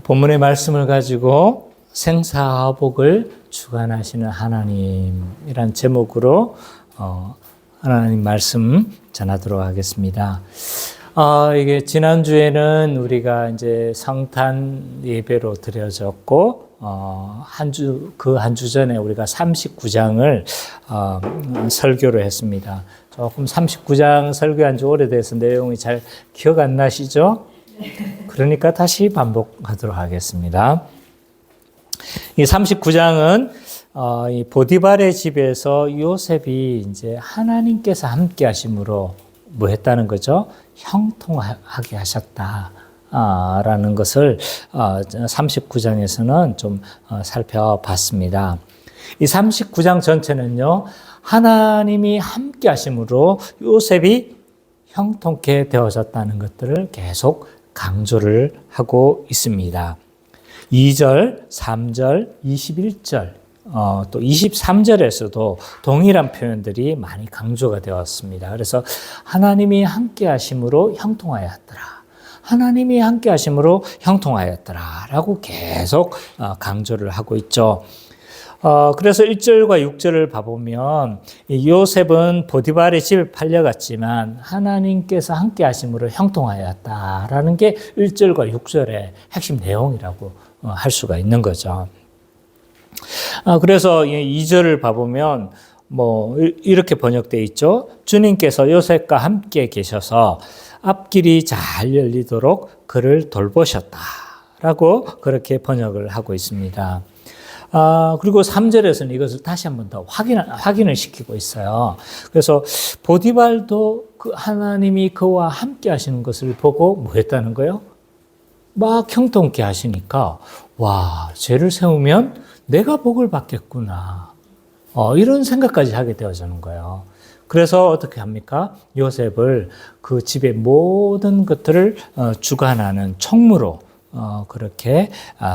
본문의 말씀을 가지고 생사화복을 주관하시는 하나님이란 제목으로 하나님 말씀 전하도록 하겠습니다. 이게 지난주에는 우리가 이제 성탄 예배로 드려졌고, 한 주 전에 우리가 39장을 설교를 했습니다. 조금 39장 설교한 지 오래돼서 내용이 잘 기억 안 나시죠? 그러니까 다시 반복하도록 하겠습니다. 이 39장은 이 보디발의 집에서 요셉이 이제 하나님께서 함께 하심으로 뭐 했다는 거죠? 형통하게 하셨다. 라는 것을 39장에서는 좀 살펴봤습니다. 이 39장 전체는요, 하나님이 함께 하심으로 요셉이 형통케 되어졌다는 것들을 계속 강조를 하고 있습니다. 2절, 3절, 21절, 또 23절에서도 동일한 표현들이 많이 강조가 되었습니다. 그래서 하나님이 함께 하심으로 형통하였더라. 하나님이 함께 하심으로 형통하였더라. 라고 계속 강조를 하고 있죠. 그래서 1절과 6절을 봐보면 요셉은 보디발의 집에 팔려갔지만 하나님께서 함께 하심으로 형통하였다라는 게 1절과 6절의 핵심 내용이라고 할 수가 있는 거죠. 그래서 2절을 봐보면 뭐 이렇게 번역되어 있죠. 주님께서 요셉과 함께 계셔서 앞길이 잘 열리도록 그를 돌보셨다라고 그렇게 번역을 하고 있습니다. 그리고 3절에서는 이것을 다시 한 번 더 확인을 시키고 있어요. 그래서 보디발도 그 하나님이 그와 함께 하시는 것을 보고 뭐 했다는 거예요? 막 형통케 하시니까, 와, 죄를 세우면 내가 복을 받겠구나. 이런 생각까지 하게 되어지는 거예요. 그래서 어떻게 합니까? 요셉을 그 집의 모든 것들을 주관하는 총무로 그렇게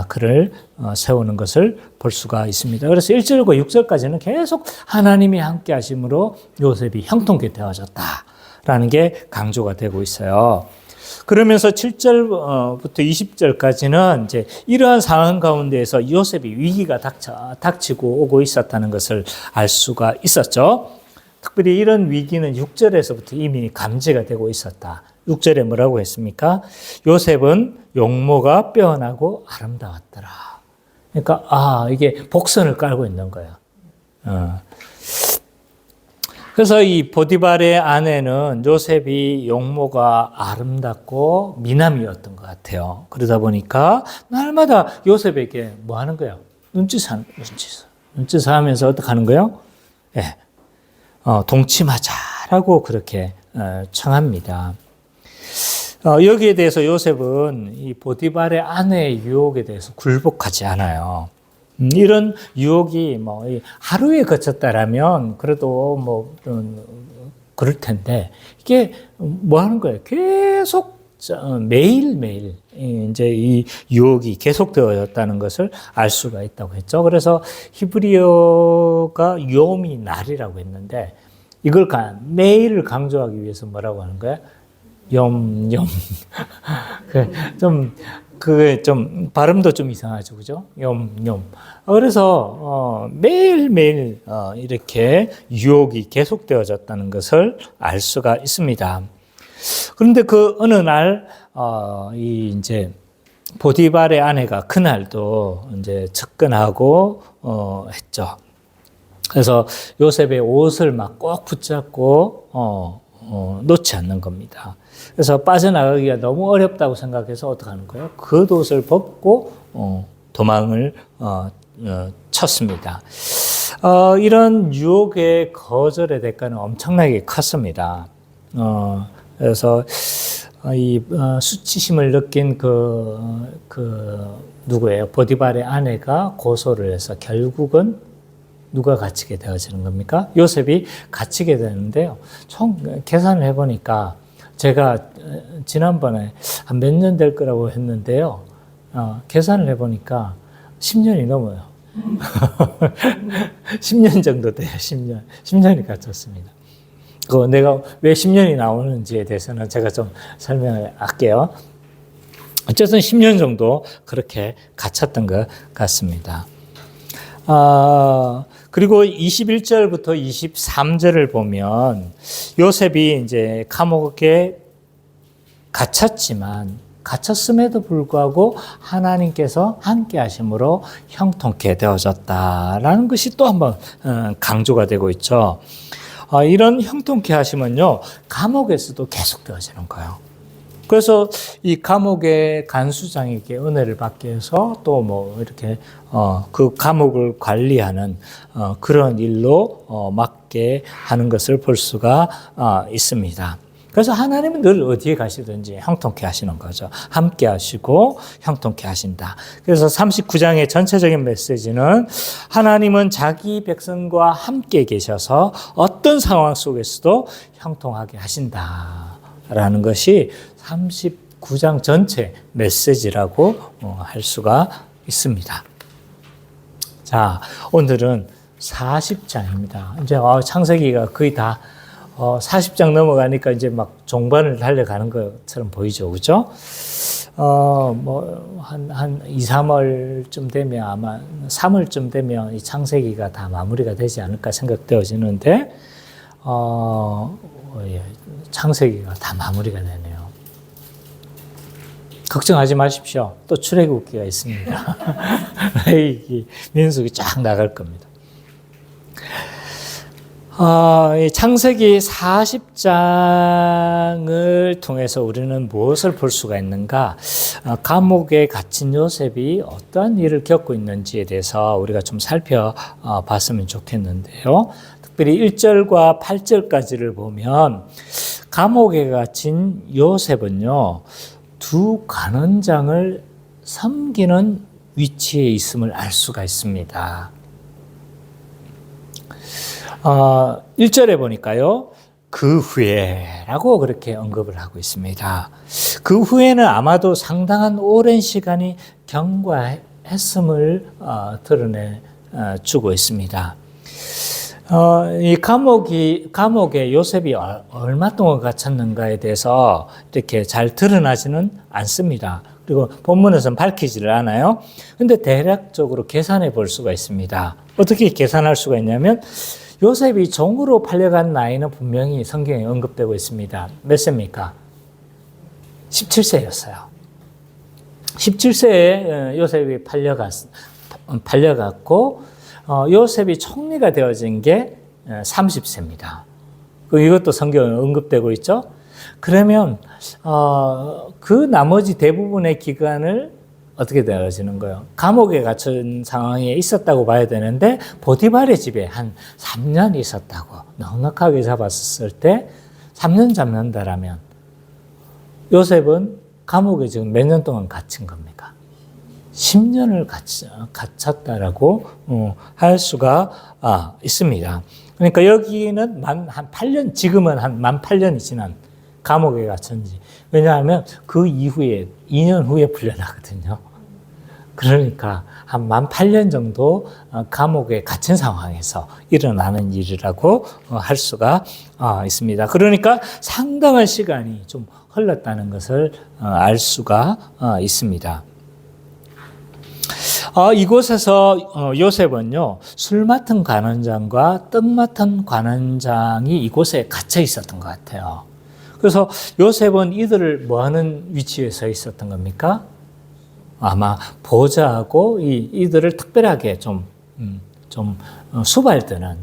그를 세우는 것을 볼 수가 있습니다. 그래서 1절과 6절까지는 계속 하나님이 함께 하심으로 요셉이 형통케 되어졌다라는 게 강조가 되고 있어요. 그러면서 7절부터 20절까지는 이제 이러한 상황 가운데에서 요셉이 위기가 닥치고 오고 있었다는 것을 알 수가 있었죠. 특별히 이런 위기는 6절에서부터 이미 감지가 되고 있었다. 6절에 뭐라고 했습니까? 요셉은 용모가 빼어나고 아름다웠더라. 그러니까 이게 복선을 깔고 있는 거예요. 그래서 이 보디발의 아내는 요셉이 용모가 아름답고 미남이었던 것 같아요. 그러다 보니까 날마다 요셉에게 뭐 하는 거예요? 눈짓을 하면서 어떻게 하는 거예요? 예, 동침하자라고 그렇게 청합니다. 여기에 대해서 요셉은 이 보디발의 아내의 유혹에 대해서 굴복하지 않아요. 이런 유혹이 뭐 하루에 그쳤다라면 그래도 뭐 그럴 텐데 이게 뭐 하는 거예요? 계속 매일매일 이제 이 유혹이 계속되어졌다는 것을 알 수가 있다고 했죠. 그래서 히브리어가 요미 날이라고 했는데 이걸 매일을 강조하기 위해서 뭐라고 하는 거야? 그게 좀 발음도 좀 이상하죠, 그죠? 그래서 매일매일 이렇게 유혹이 계속되어졌다는 것을 알 수가 있습니다. 그런데 그 어느 날 이제 보디발의 아내가 그날도 이제 접근하고 했죠. 그래서 요셉의 옷을 막 꼭 붙잡고 놓지 않는 겁니다. 그래서 빠져나가기가 너무 어렵다고 생각해서 어떻게 하는 거예요? 겉옷을 벗고 도망을 쳤습니다. 이런 유혹의 거절의 대가는 엄청나게 컸습니다. 그래서 이 수치심을 느낀 누구예요? 보디발의 아내가 고소를 해서 결국은 누가 갇히게 되어지는 겁니까? 요셉이 갇히게 되는데요. 총 계산을 해보니까 제가 지난번에 한 몇 년 될 거라고 했는데요. 계산을 해보니까 10년이 넘어요. 10년 정도 돼요. 10년이 갇혔습니다. 내가 왜 10년이 나오는지에 대해서는 제가 좀 설명을 할게요. 어쨌든 10년 정도 그렇게 갇혔던 것 같습니다. 그리고 21절부터 23절을 보면 요셉이 이제 감옥에 갇혔음에도 불구하고 하나님께서 함께 하심으로 형통케 되어졌다라는 것이 또 한번 강조가 되고 있죠. 이런 형통케 하심은요, 감옥에서도 계속 되어지는 거예요. 그래서 이 감옥의 간수장에게 은혜를 받게 해서 또 뭐 이렇게 그 감옥을 관리하는 그런 일로 맡게 하는 것을 볼 수가 있습니다. 그래서 하나님은 늘 어디에 가시든지 형통케 하시는 거죠. 함께 하시고 형통케 하신다. 그래서 39장의 전체적인 메시지는 하나님은 자기 백성과 함께 계셔서 어떤 상황 속에서도 형통하게 하신다라는 것이 39장 전체 메시지라고 할 수가 있습니다. 자, 오늘은 40장입니다. 이제 창세기가 거의 다 40장 넘어가니까 이제 막 종반을 달려가는 것처럼 보이죠. 그죠? 한 2, 3월쯤 되면 아마 3월쯤 되면 이 창세기가 다 마무리가 되지 않을까 생각되어지는데, 창세기가 다 마무리가 되네요. 걱정하지 마십시오. 또 출애굽기가 있습니다. 민수기 쫙 나갈 겁니다. 창세기 40장을 통해서 우리는 무엇을 볼 수가 있는가? 감옥에 갇힌 요셉이 어떠한 일을 겪고 있는지에 대해서 우리가 좀 살펴봤으면 좋겠는데요. 특별히 1절과 8절까지를 보면 감옥에 갇힌 요셉은요, 두 관원장을 섬기는 위치에 있음을 알 수가 있습니다. 1절에 보니까요, 그 후에라고 그렇게 언급을 하고 있습니다. 그 후에는 아마도 상당한 오랜 시간이 경과했음을 드러내 주고 있습니다. 이 감옥에 요셉이 얼마 동안 갇혔는가에 대해서 이렇게 잘 드러나지는 않습니다. 그리고 본문에서는 밝히지를 않아요. 근데 대략적으로 계산해 볼 수가 있습니다. 어떻게 계산할 수가 있냐면, 요셉이 종으로 팔려간 나이는 분명히 성경에 언급되고 있습니다. 몇 세입니까? 17세였어요. 17세에 요셉이 팔려갔고, 요셉이 총리가 되어진 게 30세입니다. 이것도 성경에 언급되고 있죠. 그러면 그 나머지 대부분의 기간을 어떻게 되어지는 거예요? 감옥에 갇힌 상황에 있었다고 봐야 되는데, 보디발의 집에 한 3년 있었다고 넉넉하게 잡았을 때 3년 잡는다라면 요셉은 감옥에 지금 몇 년 동안 갇힌 겁니까? 10년을 갇혔다라고 할 수가 있습니다. 그러니까 여기는 한 8년, 지금은 한 만 8년이 지난 감옥에 갇혔지. 왜냐하면 그 이후에 2년 후에 풀려나거든요. 그러니까 한 만 8년 정도 감옥에 갇힌 상황에서 일어나는 일이라고 할 수가 있습니다. 그러니까 상당한 시간이 좀 흘렀다는 것을 알 수가 있습니다. 이곳에서 요셉은요, 술 맡은 관원장과 떡 맡은 관원장이 이곳에 갇혀 있었던 것 같아요. 그래서 요셉은 이들을 뭐 하는 위치에 서 있었던 겁니까? 아마 보좌하고 이들을 특별하게 좀 수발드는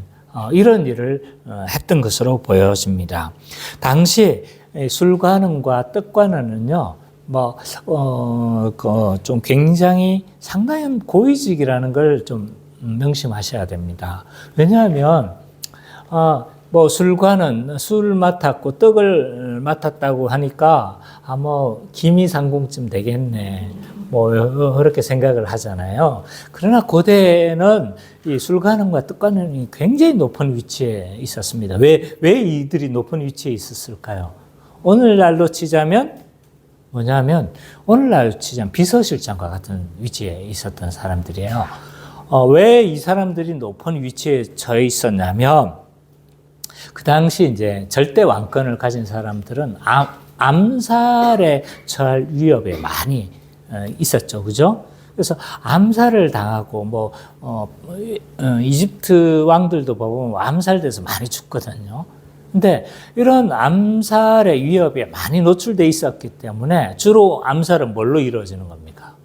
이런 일을 했던 것으로 보여집니다. 당시 술관원과 떡관원은요, 좀 굉장히 상당한 고위직이라는 걸 좀 명심하셔야 됩니다. 왜냐하면, 술관은 술 맡았고 떡을 맡았다고 하니까, 기미상궁쯤 되겠네. 그렇게 생각을 하잖아요. 그러나 고대에는 이 술관원과 떡관원이 굉장히 높은 위치에 있었습니다. 왜 이들이 높은 위치에 있었을까요? 오늘날로 치자면 오늘날 치자면 비서실장과 같은 위치에 있었던 사람들이에요. 왜 이 사람들이 높은 위치에 처해 있었냐면, 그 당시 이제 절대 왕권을 가진 사람들은 암살에 처할 위협에 많이 있었죠. 그죠? 그래서 암살을 당하고 이집트 왕들도 보면 암살돼서 많이 죽거든요. 근데 이런 암살의 위협에 많이 노출돼 있었기 때문에 주로 암살은 뭘로 이루어지는 겁니까?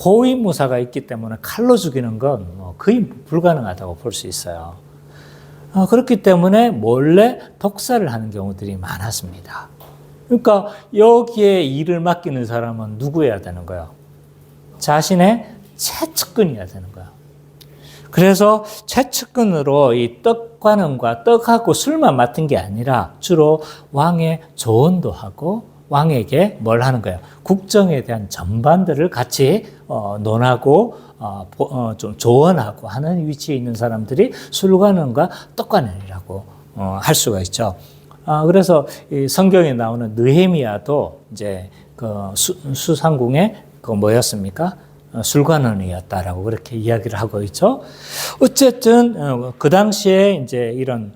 호위무사가 있기 때문에 칼로 죽이는 건 거의 불가능하다고 볼 수 있어요. 그렇기 때문에 몰래 독살을 하는 경우들이 많았습니다. 그러니까 여기에 일을 맡기는 사람은 누구여야 되는 거예요? 자신의 최측근이어야 되는 거예요. 그래서 최측근으로 이 떡관원과 떡하고 술만 맡은 게 아니라 주로 왕의 조언도 하고 왕에게 뭘 하는 거예요? 국정에 대한 전반들을 같이 논하고 좀 조언하고 하는 위치에 있는 사람들이 술관원과 떡관원이라고 할 수가 있죠. 그래서 이 성경에 나오는 느헤미야도 이제 그 수상궁의 그 뭐였습니까? 술관원이었다라고 그렇게 이야기를 하고 있죠. 어쨌든 그 당시에 이제 이런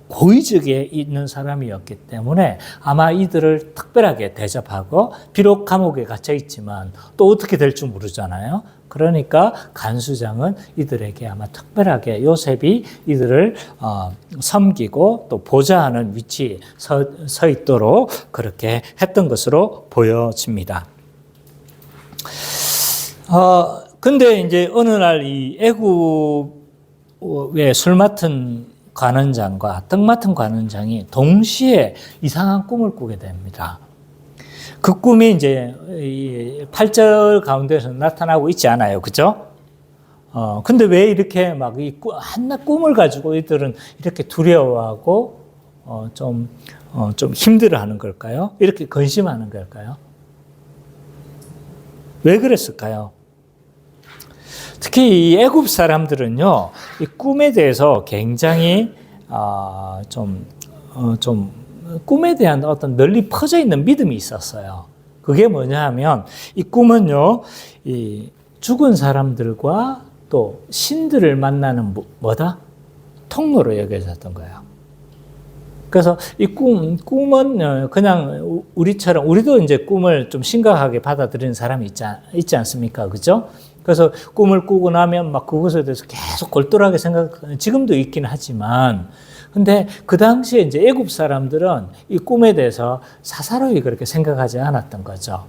고위직에 있는 사람이었기 때문에 아마 이들을 특별하게 대접하고 비록 감옥에 갇혀 있지만 또 어떻게 될지 모르잖아요. 그러니까 간수장은 이들에게 아마 특별하게 요셉이 이들을 섬기고 또 보좌하는 위치에 서 있도록 그렇게 했던 것으로 보여집니다. 근데 이제 어느 날 이 애굽의 술 맡은 관원장과 떡 맡은 관원장이 동시에 이상한 꿈을 꾸게 됩니다. 그 꿈이 이제 8절 가운데서 나타나고 있지 않아요. 그죠? 근데 왜 이렇게 막 한낱 꿈을 가지고 이들은 이렇게 두려워하고, 좀 힘들어 하는 걸까요? 이렇게 근심하는 걸까요? 왜 그랬을까요? 특히 이 애굽 사람들은요, 이 꿈에 대해서 굉장히 꿈에 대한 어떤 널리 퍼져 있는 믿음이 있었어요. 그게 뭐냐 하면 이 꿈은요, 이 죽은 사람들과 또 신들을 만나는 뭐다? 통로로 여겨졌던 거예요. 그래서 이 꿈은 그냥 우리처럼, 우리도 이제 꿈을 좀 심각하게 받아들이는 사람이 있지 않습니까? 그죠? 그래서 꿈을 꾸고 나면 막 그것에 대해서 계속 골똘하게 지금도 있긴 하지만, 근데 그 당시에 이제 애굽 사람들은 이 꿈에 대해서 사사로이 그렇게 생각하지 않았던 거죠.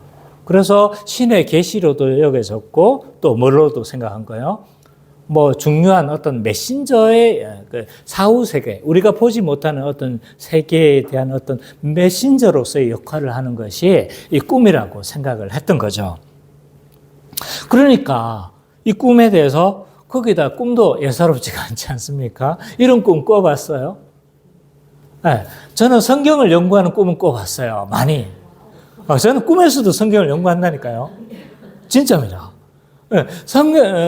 그래서 신의 계시로도 여겨졌고, 또 뭐로도 생각한 거예요? 뭐 중요한 어떤 메신저의 그 사후 세계, 우리가 보지 못하는 어떤 세계에 대한 어떤 메신저로서의 역할을 하는 것이 이 꿈이라고 생각을 했던 거죠. 그러니까 이 꿈에 대해서 거기다 꿈도 예사롭지가 않지 않습니까? 이런 꿈 꿔봤어요? 네, 저는 성경을 연구하는 꿈은 꿔봤어요. 많이. 저는 꿈에서도 성경을 연구한다니까요. 진짜입니다. 네,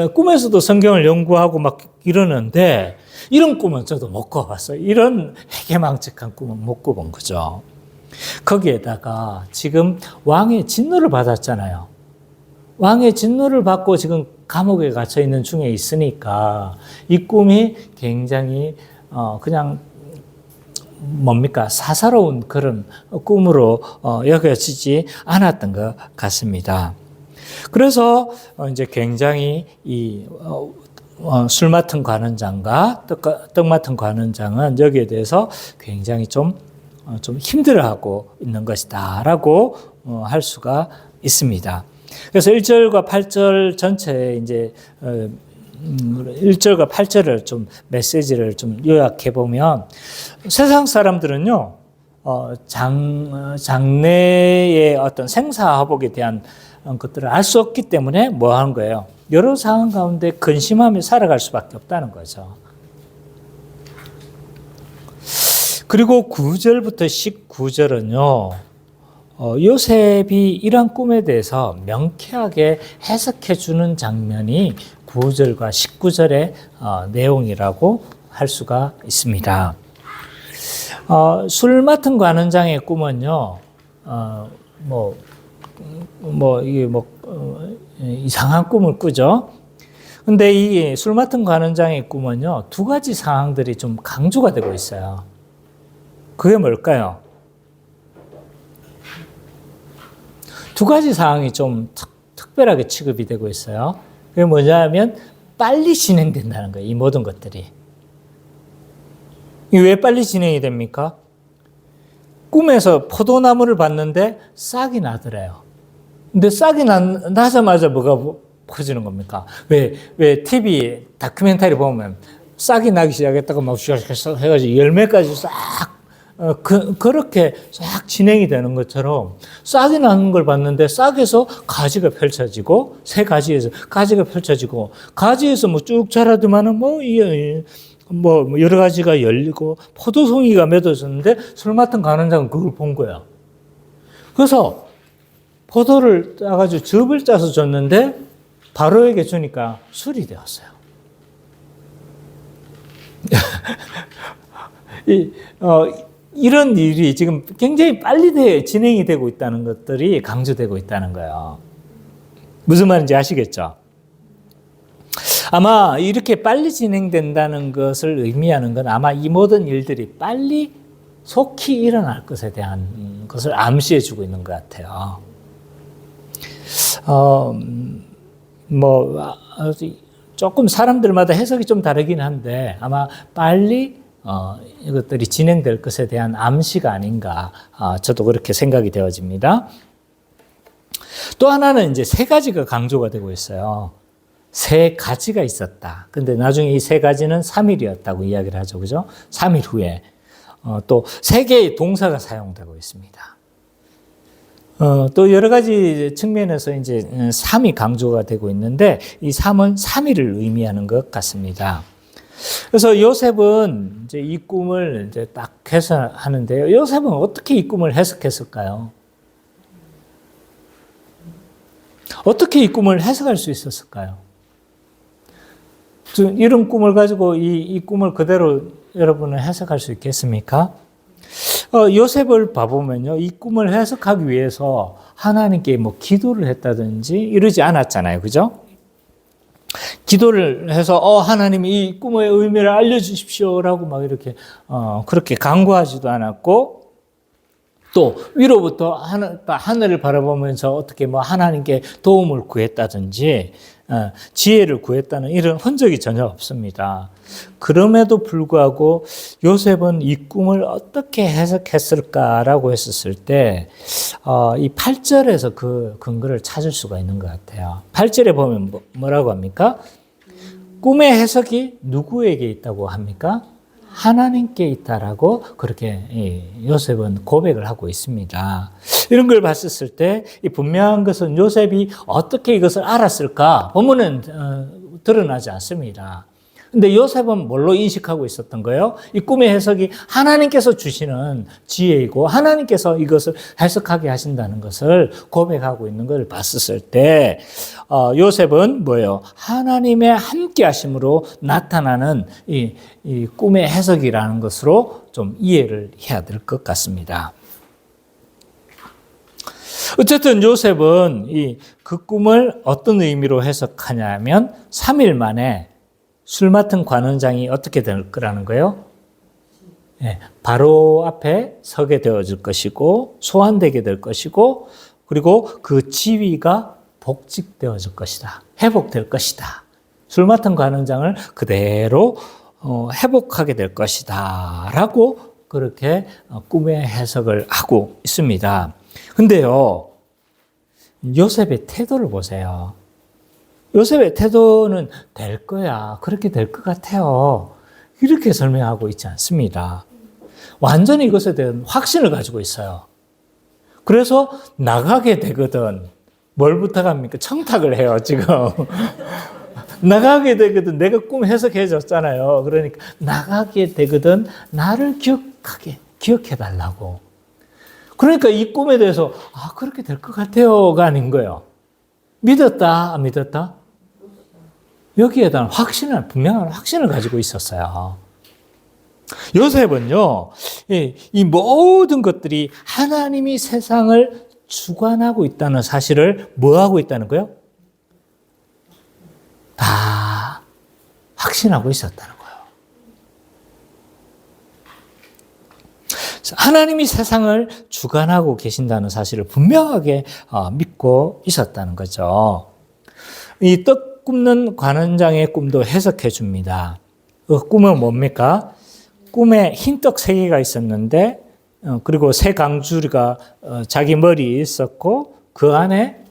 꿈에서도 성경을 연구하고 막 이러는데 이런 꿈은 저도 못 꿔봤어요. 이런 해괴망측한 꿈은 못 꿔본 거죠. 거기에다가 지금 왕의 진노를 받았잖아요. 왕의 진노를 받고 지금 감옥에 갇혀 있는 중에 있으니까 이 꿈이 굉장히 그냥 뭡니까? 사사로운 그런 꿈으로 여겨지지 않았던 것 같습니다. 그래서 이제 굉장히 이 술 맡은 관원장과 떡 맡은 관원장은 여기에 대해서 굉장히 좀 힘들어하고 있는 것이다라고 할 수가 있습니다. 그래서 1절과 8절 전체에 이제 1절과 8절을 좀 메시지를 좀 요약해 보면 세상 사람들은요, 장래의 어떤 생사화복에 대한 것들을 알 수 없기 때문에 뭐 하는 거예요? 여러 상황 가운데 근심하며 살아갈 수밖에 없다는 거죠. 그리고 9절부터 19절은요, 요셉이 이러한 꿈에 대해서 명쾌하게 해석해 주는 장면이 9절과 19절의 내용이라고 할 수가 있습니다. 술 맡은 관원장의 꿈은요, 이상한 꿈을 꾸죠. 근데 이 술 맡은 관원장의 꿈은요, 두 가지 상황들이 좀 강조가 되고 있어요. 그게 뭘까요? 두 가지 사항이 좀 특별하게 취급이 되고 있어요. 그게 뭐냐면 빨리 진행된다는 거예요. 이 모든 것들이. 왜 빨리 진행이 됩니까? 꿈에서 포도나무를 봤는데 싹이 나더래요. 근데 싹이 나자마자 뭐가 퍼지는 겁니까? 왜 TV 다큐멘터리 보면 싹이 나기 시작했다가 막 해가지고 열매까지 싹 그렇게 싹 진행이 되는 것처럼 싹이 나는 걸 봤는데 싹에서 가지가 펼쳐지고 새 가지에서 가지가 펼쳐지고 가지에서 뭐 쭉 자라더만은 뭐 여러 가지가 열리고 포도송이가 맺어졌는데 술 맡은 간원장은 그걸 본 거야. 그래서 포도를 따가지고 즙을 짜서 줬는데 바로에게 주니까 술이 되었어요. 이런 일이 지금 굉장히 빨리 진행이 되고 있다는 것들이 강조되고 있다는 거예요. 무슨 말인지 아시겠죠? 아마 이렇게 빨리 진행된다는 것을 의미하는 건 아마 이 모든 일들이 빨리 속히 일어날 것에 대한 것을 암시해 주고 있는 것 같아요. 조금 사람들마다 해석이 좀 다르긴 한데 아마 빨리 이것들이 진행될 것에 대한 암시가 아닌가 저도 그렇게 생각이 되어집니다. 또 하나는 이제 세 가지가 강조가 되고 있어요. 세 가지가 있었다. 근데 나중에 이 세 가지는 3일이었다고 이야기를 하죠. 그죠? 3일 후에. 또 세 개의 동사가 사용되고 있습니다. 또 여러 가지 측면에서 이제 3이 강조가 되고 있는데 이 3은 3일을 의미하는 것 같습니다. 그래서 요셉은 이제 이 꿈을 이제 딱 해석하는데요. 요셉은 어떻게 이 꿈을 해석했을까요? 어떻게 이 꿈을 해석할 수 있었을까요? 이런 꿈을 가지고 이 꿈을 그대로 여러분은 해석할 수 있겠습니까? 요셉을 봐보면요. 이 꿈을 해석하기 위해서 하나님께 뭐 기도를 했다든지 이러지 않았잖아요. 그죠? 기도를 해서 하나님이 이 꿈의 의미를 알려주십시오라고 막 이렇게 그렇게 간구하지도 않았고 또 위로부터 하늘을 바라보면서 어떻게 뭐 하나님께 도움을 구했다든지 지혜를 구했다는 이런 흔적이 전혀 없습니다. 그럼에도 불구하고 요셉은 이 꿈을 어떻게 해석했을까라고 했었을 때 이 8절에서 그 근거를 찾을 수가 있는 것 같아요. 8절에 보면 뭐라고 합니까? 꿈의 해석이 누구에게 있다고 합니까? 하나님께 있다라고 그렇게 요셉은 고백을 하고 있습니다. 이런 걸 봤을 때 이 분명한 것은 요셉이 어떻게 이것을 알았을까? 본문은 드러나지 않습니다. 근데 요셉은 뭘로 인식하고 있었던 거예요? 이 꿈의 해석이 하나님께서 주시는 지혜이고 하나님께서 이것을 해석하게 하신다는 것을 고백하고 있는 걸 봤을 때 요셉은 뭐예요? 하나님의 함께 하심으로 나타나는 이 꿈의 해석이라는 것으로 좀 이해를 해야 될 것 같습니다. 어쨌든 요셉은 그 꿈을 어떤 의미로 해석하냐면 3일 만에 술 맡은 관원장이 어떻게 될 거라는 거예요? 바로 앞에 서게 되어질 것이고 소환되게 될 것이고 그리고 그 지위가 복직되어질 것이다. 회복될 것이다. 술 맡은 관원장을 그대로 회복하게 될 것이다. 라고 그렇게 꿈의 해석을 하고 있습니다. 근데요, 요셉의 태도를 보세요. 요셉의 태도는 될 거야. 그렇게 될 것 같아요. 이렇게 설명하고 있지 않습니다. 완전히 이것에 대한 확신을 가지고 있어요. 그래서 나가게 되거든. 뭘 부탁합니까? 청탁을 해요, 지금. 나가게 되거든. 내가 꿈 해석해 줬잖아요. 그러니까 나가게 되거든. 나를 기억해 달라고. 그러니까 이 꿈에 대해서 그렇게 될 것 같아요가 아닌 거예요. 믿었다, 안 믿었다? 여기에 대한 분명한 확신을 가지고 있었어요. 요셉은요, 이 모든 것들이 하나님이 세상을 주관하고 있다는 사실을 뭐 하고 있다는 거예요? 다 확신하고 있었다는 거예요. 하나님이 세상을 주관하고 계신다는 사실을 분명하게 믿고 있었다는 거죠. 이 떡 굽는 관원장의 꿈도 해석해 줍니다. 그 꿈은 뭡니까? 꿈에 흰떡 3개가 있었는데 그리고 3강주리가 자기 머리에 있었고 그 안에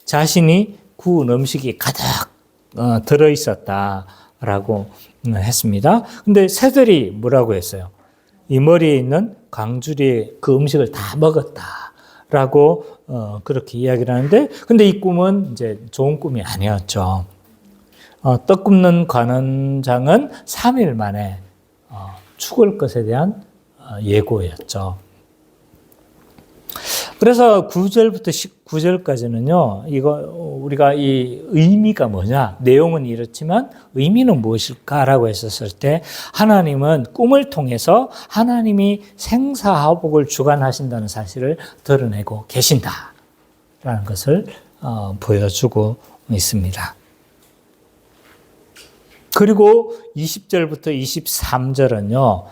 자신이 구운 음식이 가득 들어있었다라고 했습니다. 근데 새들이 뭐라고 했어요? 이 머리에 있는 강주리에 그 음식을 다 먹었다라고 그렇게 이야기를 하는데, 근데 이 꿈은 이제 좋은 꿈이 아니었죠. 떡 굽는 관원장은 3일 만에 죽을 것에 대한 예고였죠. 그래서 9절부터 19절까지는요, 이거 우리가 이 의미가 뭐냐, 내용은 이렇지만 의미는 무엇일까라고 했었을 때, 하나님은 꿈을 통해서 하나님이 생사화복을 주관하신다는 사실을 드러내고 계신다라는 것을 보여주고 있습니다. 그리고 20절부터 23절은요,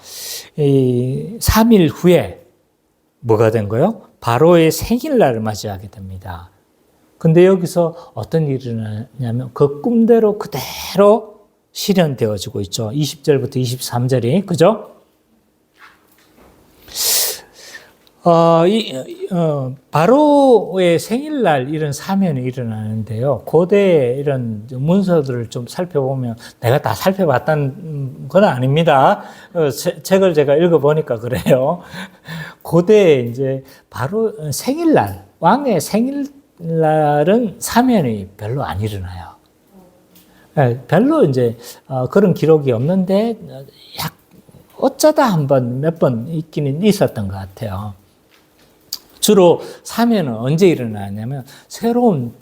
이 3일 후에 뭐가 된 거예요? 바로의 생일날을 맞이하게 됩니다. 근데 여기서 어떤 일이 일어나냐면 그 꿈대로 그대로 실현되어지고 있죠. 20절부터 23절이, 그죠? 바로의 생일날 이런 사면이 일어나는데요. 고대 이런 문서들을 좀 살펴보면, 내가 다 살펴봤다는 건 아닙니다. 책을 제가 읽어보니까 그래요. 고대에 이제 바로 생일날, 왕의 생일날은 사면이 별로 안 일어나요. 별로 이제 그런 기록이 없는데, 어쩌다 몇 번 있기는 있었던 것 같아요. 주로 사면은 언제 일어나냐면 새로운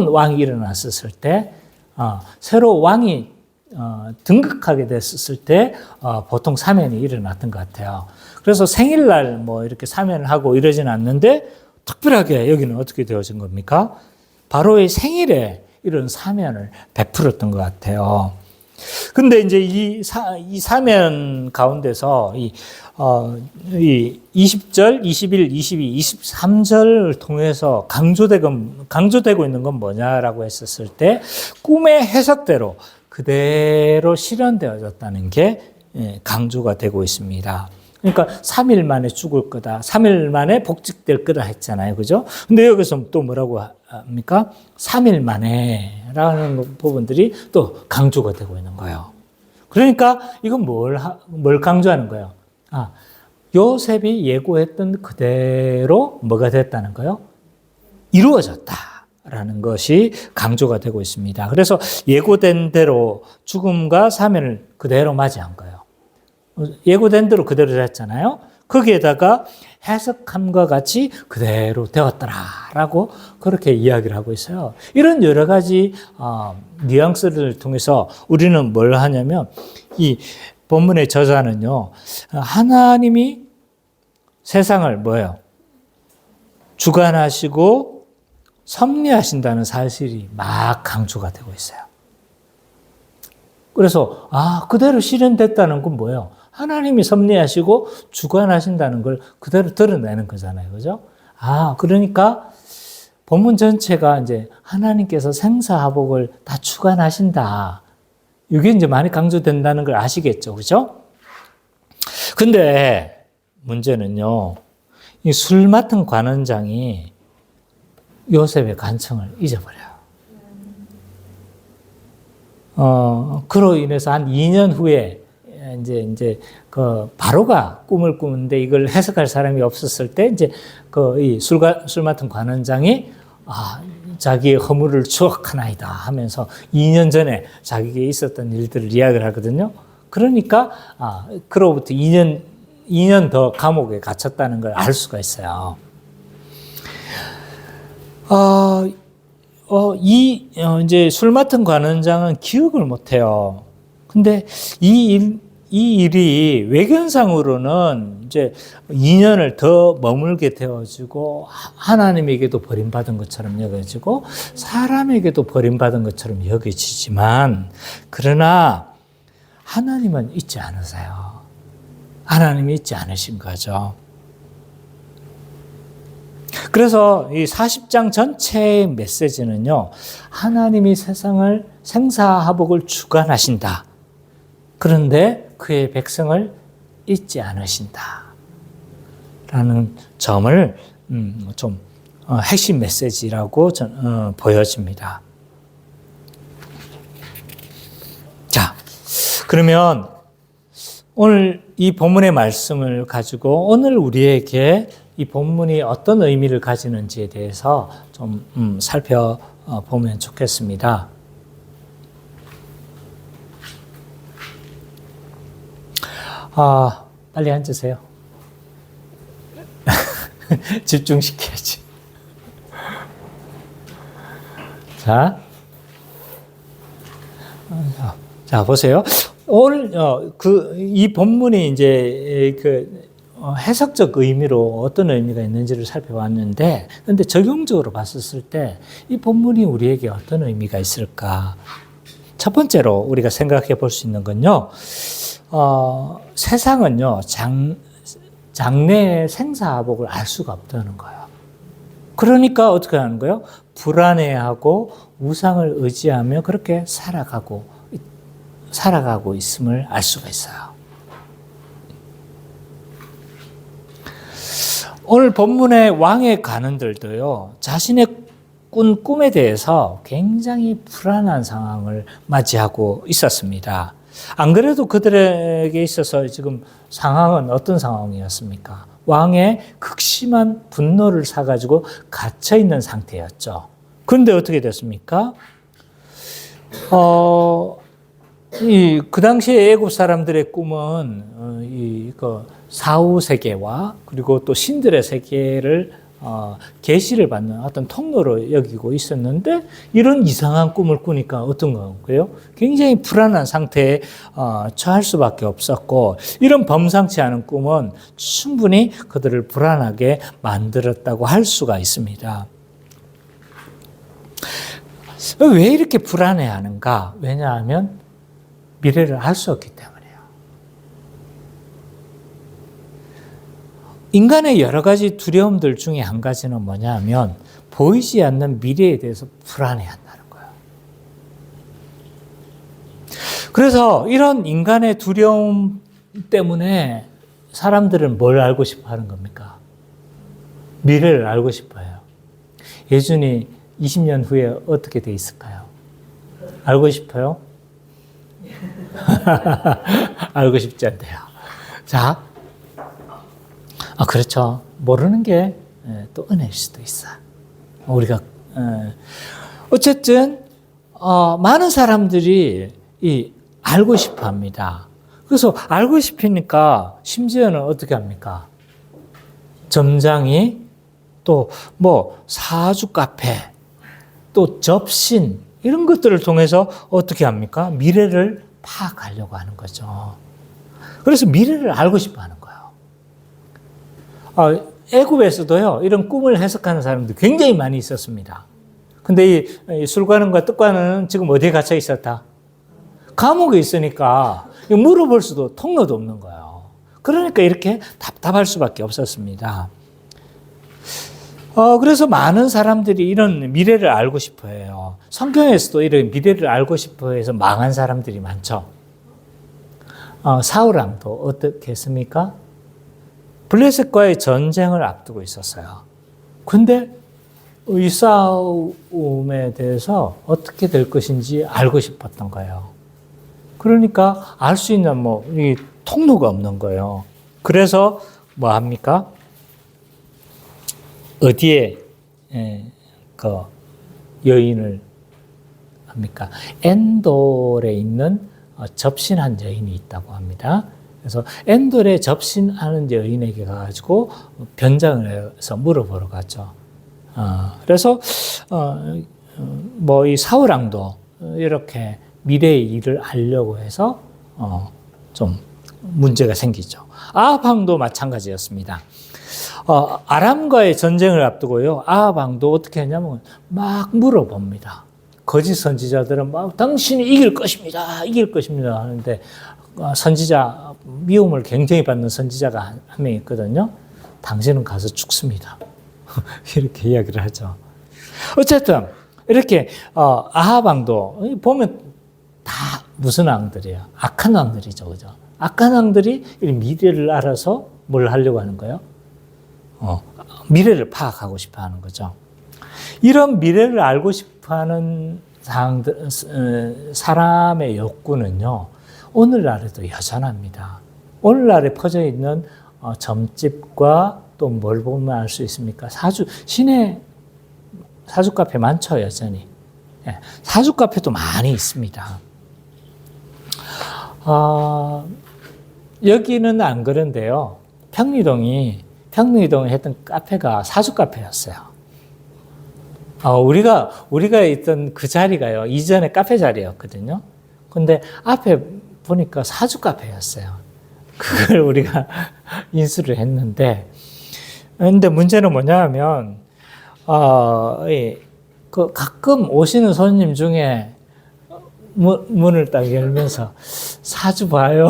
왕이 일어났었을 때, 새로 왕이 등극하게 됐었을 때 보통 사면이 일어났던 것 같아요. 그래서 생일날 뭐 이렇게 사면을 하고 이러진 않는데, 특별하게 여기는 어떻게 되어진 겁니까? 바로의 생일에 이런 사면을 베풀었던 것 같아요. 근데 이제 이 사면 가운데서 이 20절, 21, 22, 23절을 통해서 강조되고 있는 건 뭐냐라고 했었을 때, 꿈의 해석대로 그대로 실현되어졌다는 게 강조가 되고 있습니다. 그러니까 3일 만에 죽을 거다, 3일 만에 복직될 거다 했잖아요. 그죠? 근데 여기서 또 뭐라고 합니까? 3일 만에 라는 부분들이 또 강조가 되고 있는 거예요. 그러니까 이건 뭘 강조하는 거예요? 요셉이 예고했던 그대로 뭐가 됐다는 거예요? 이루어졌다라는 것이 강조가 되고 있습니다. 그래서 예고된 대로 죽음과 사면을 그대로 맞이한 거예요. 예고된 대로 그대로 됐잖아요. 거기에다가 해석함과 같이 그대로 되었더라라고 그렇게 이야기를 하고 있어요. 이런 여러 가지 뉘앙스를 통해서 우리는 뭘 하냐면, 이 본문의 저자는요, 하나님이 세상을 뭐예요? 주관하시고 섭리하신다는 사실이 막 강조가 되고 있어요. 그래서 그대로 실현됐다는 건 뭐예요? 하나님이 섭리하시고 주관하신다는 걸 그대로 드러내는 거잖아요. 그죠? 그러니까 본문 전체가 이제 하나님께서 생사화복을 다 주관하신다, 이게 이제 많이 강조된다는 걸 아시겠죠. 그죠? 근데 문제는요, 이 술 맡은 관원장이 요셉의 간청을 잊어버려요. 그로 인해서 한 2년 후에 이제 그 바로가 꿈을 꾸는데 이걸 해석할 사람이 없었을 때, 이제 이 술 맡은 관원장이 자기의 허물을 추억하나이다 하면서 2년 전에 자기에게 있었던 일들을 이야기를 하거든요. 그러니까 그로부터 2년 더 감옥에 갇혔다는 걸 알 수가 있어요. 이제 술 맡은 관원장은 기억을 못 해요. 근데 이 일이 외견상으로는 이제 2년을 더 머물게 되어지고, 하나님에게도 버림받은 것처럼 여겨지고 사람에게도 버림받은 것처럼 여겨지지만, 그러나 하나님은 잊지 않으세요. 하나님이 있지 않으신 거죠. 그래서 이 40장 전체의 메시지는요, 하나님이 세상을 생사화복을 주관하신다. 그런데 그의 백성을 잊지 않으신다. 라는 점을 좀 핵심 메시지라고 보여집니다. 자, 그러면 오늘 이 본문의 말씀을 가지고 오늘 우리에게 이 본문이 어떤 의미를 가지는지에 대해서 좀 살펴보면 좋겠습니다. 빨리 앉으세요. 집중시켜야지. 자, 보세요. 오늘 이 본문이 이제 해석적 의미로 어떤 의미가 있는지를 살펴봤는데, 근데 적용적으로 봤었을 때 이 본문이 우리에게 어떤 의미가 있을까? 첫 번째로 우리가 생각해 볼 수 있는 건요, 세상은요, 장래의 생사화복을 알 수가 없다는 거예요. 그러니까 어떻게 하는 거예요? 불안해하고 우상을 의지하며 그렇게 살아가고 있음을 알 수가 있어요. 오늘 본문의 왕의 관원들도요, 자신의 꾼 꿈에 대해서 굉장히 불안한 상황을 맞이하고 있었습니다. 안 그래도 그들에게 있어서 지금 상황은 어떤 상황이었습니까? 왕의 극심한 분노를 사가지고 갇혀있는 상태였죠. 그런데 어떻게 됐습니까? 그 당시에 애굽 사람들의 꿈은 사후 세계와 그리고 또 신들의 세계를 계시를 받는 어떤 통로로 여기고 있었는데, 이런 이상한 꿈을 꾸니까 어떤 거예요? 굉장히 불안한 상태에 처할 수밖에 없었고, 이런 범상치 않은 꿈은 충분히 그들을 불안하게 만들었다고 할 수가 있습니다. 왜 이렇게 불안해하는가? 왜냐하면 미래를 알 수 없기 때문이에요. 인간의 여러 가지 두려움들 중에 한 가지는 뭐냐면 보이지 않는 미래에 대해서 불안해한다는 거예요. 그래서 이런 인간의 두려움 때문에 사람들은 뭘 알고 싶어 하는 겁니까? 미래를 알고 싶어요. 예준이 20년 후에 어떻게 돼 있을까요? 알고 싶어요? 알고 싶지 않대요. 자, 그렇죠. 모르는 게 또 은혜일 수도 있어. 우리가 어쨌든 많은 사람들이 알고 싶어 합니다. 그래서 알고 싶으니까 심지어는 어떻게 합니까? 점장이 또 사주 카페, 또 접신, 이런 것들을 통해서 어떻게 합니까? 미래를 파악하려고 하는 거죠. 그래서 미래를 알고 싶어 하는 거예요. 애굽에서도요, 이런 꿈을 해석하는 사람들이 굉장히 많이 있었습니다. 근데 이 술관원과 떡관원은 지금 어디에 갇혀 있었다? 감옥에 있으니까 물어볼 수도 통로도 없는 거예요. 그러니까 이렇게 답답할 수밖에 없었습니다. 그래서 많은 사람들이 이런 미래를 알고 싶어 해요. 성경에서도 이런 미래를 알고 싶어 해서 망한 사람들이 많죠. 사울왕도 어떻게 했습니까? 블레셋과의 전쟁을 앞두고 있었어요. 근데 이 싸움에 대해서 어떻게 될 것인지 알고 싶었던 거예요. 그러니까 알 수 있는 이 통로가 없는 거예요. 그래서 뭐 합니까? 어디에 그 여인을 합니까? 엔돌에 있는 접신한 여인이 있다고 합니다. 그래서 엔돌에 접신하는 여인에게 가가지고 변장을 해서 물어보러 갔죠. 그래서 이 사울왕도 이렇게 미래의 일을 알려고 해서 좀 문제가 생기죠. 아합 왕도 마찬가지였습니다. 아람과의 전쟁을 앞두고요, 아합 왕도 어떻게 했냐면 막 물어봅니다. 거짓 선지자들은 막 당신이 이길 것입니다. 이길 것입니다. 하는데 선지자, 미움을 굉장히 받는 선지자가 한 명 있거든요. 당신은 가서 죽습니다. 이렇게 이야기를 하죠. 어쨌든 이렇게 아합 왕도 보면 다 무슨 왕들이에요? 악한 왕들이죠. 그죠? 악한 왕들이 미래를 알아서 뭘 하려고 하는 거예요? 미래를 파악하고 싶어 하는 거죠. 이런 미래를 알고 싶어 하는 사람의 욕구는요, 오늘날에도 여전합니다. 오늘날에 퍼져 있는 점집과 또 뭘 보면 알 수 있습니까? 시내 사주 카페 많죠, 여전히. 예, 사주 카페도 많이 있습니다. 여기는 안 그런데요. 평리동에 했던 카페가 사주 카페였어요. 우리가 있던 그 자리가요, 이전에 카페 자리였거든요. 근데 앞에 보니까 사주 카페였어요. 그걸 우리가 인수를 했는데, 근데 문제는 뭐냐 하면, 가끔 오시는 손님 중에 문을 딱 열면서 사주 봐요.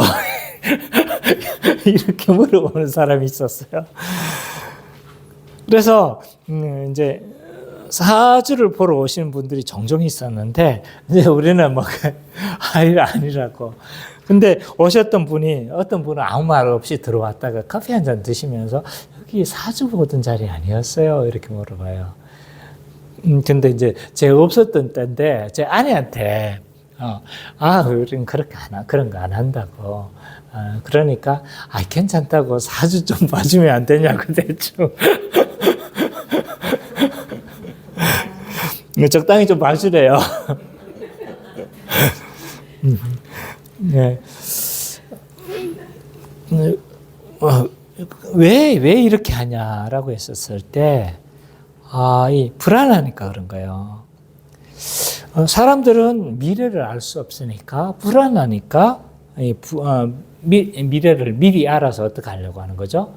이렇게 물어보는 사람이 있었어요. 그래서 이제 사주를 보러 오시는 분들이 종종 있었는데, 이제 우리는 뭐 아니라고. 근데 어떤 분은 아무 말 없이 들어왔다가 커피 한 잔 드시면서 여기 사주 보던 자리 아니었어요? 이렇게 물어봐요. 근데 이제 제가 없었던 때인데 제 아내한테 우리는 그런 거 안 한다고. 그러니까 괜찮다고 사주 좀 봐주면 안 되냐고 대충. 적당히 좀 봐주래요. 네. 왜 이렇게 하냐라고 했었을 때, 불안하니까 그런 거예요. 사람들은 미래를 알 수 없으니까, 불안하니까, 미래를 미리 알아서 어떻게 하려고 하는 거죠?